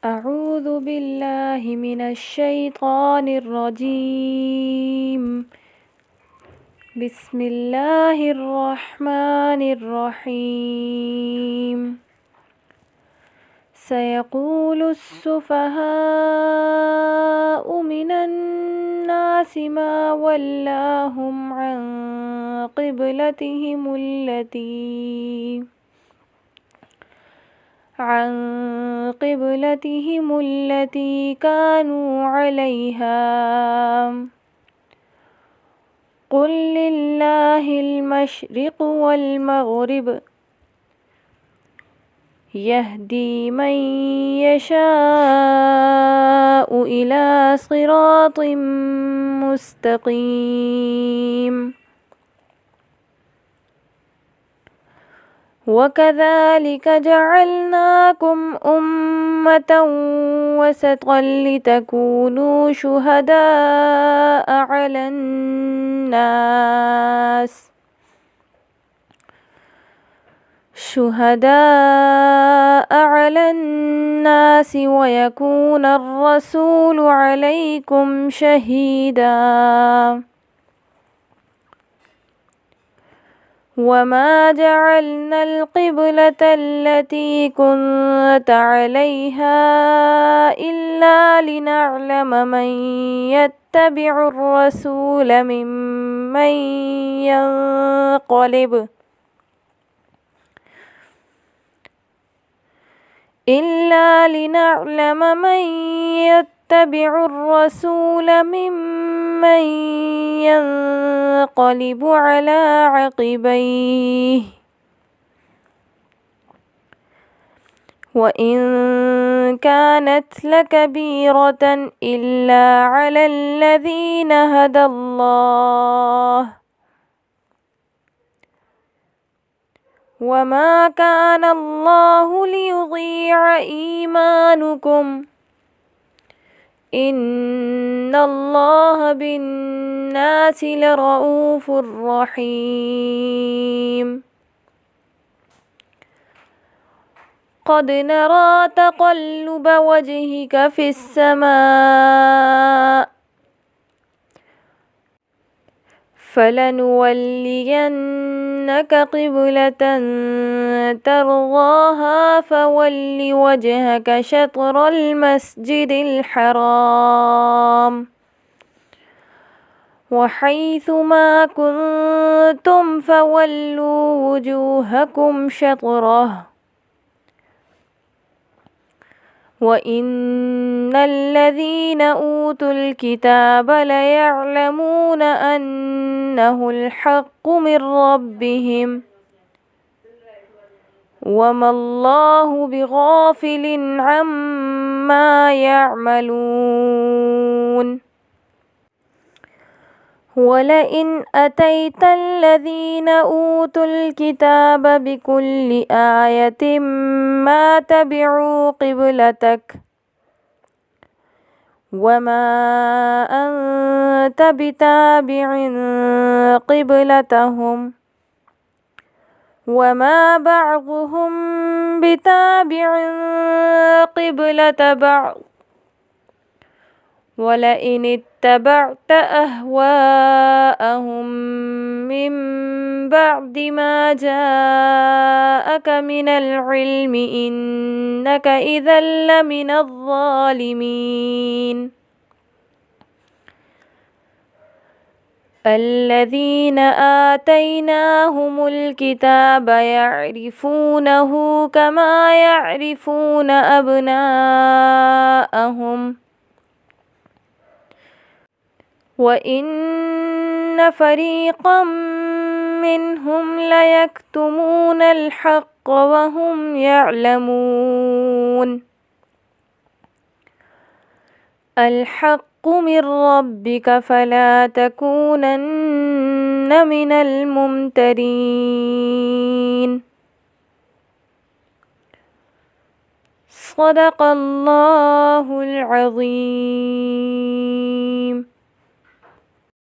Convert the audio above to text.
أعوذ بالله من الشيطان الرجيم. بسم الله الرحمن الرحيم. سيقول السفهاء من الناس ما ولاهم عن قبلتهم التي كانوا عليها. قل لله المشرق والمغرب يهدي من يشاء إلى صراط مستقيم. وكذلك جعلناكم أمة وسطا لتكونوا شهداء على الناس ويكون الرسول عليكم شهيدا. وما جعلنا القبلة التي كنت عليها إلا لنعلم من يتبع الرسول ممن ينقلب على عقبيه. وإن كانت لكبيرة إلا على الذين هدى الله. وما كان الله ليضيع إيمانكم إن الله بالناس لرءوف رحيم. قد نرى تقلب وجهك في السماء فلنولينك قبلة ترضاها فول وجهك شطر المسجد الحرام وحيث ما كنتم فولوا وجوهكم شطره. وإن الذين أوتوا الكتاب ليعلمون أنه الحق من ربهم وما الله بغافل عما يعملون. ولئن أتيت الذين أوتوا الكتاب بكل آية ما تبعوا قبلتك وما أنت بتابع قبلتهم وما بعضهم بتابع قبلة بعض. ولئن اتبعت أهواءهم من بعد ما جاءك من العلم إنك إذا لمن الظالمين. الذين آتيناهم الكتاب يعرفونه كما يعرفون أبناءهم وإن فريقا منهم ليكتمون الحق وهم يعلمون. الحق من ربك فلا تكونن من الممترين. صدق الله العظيم.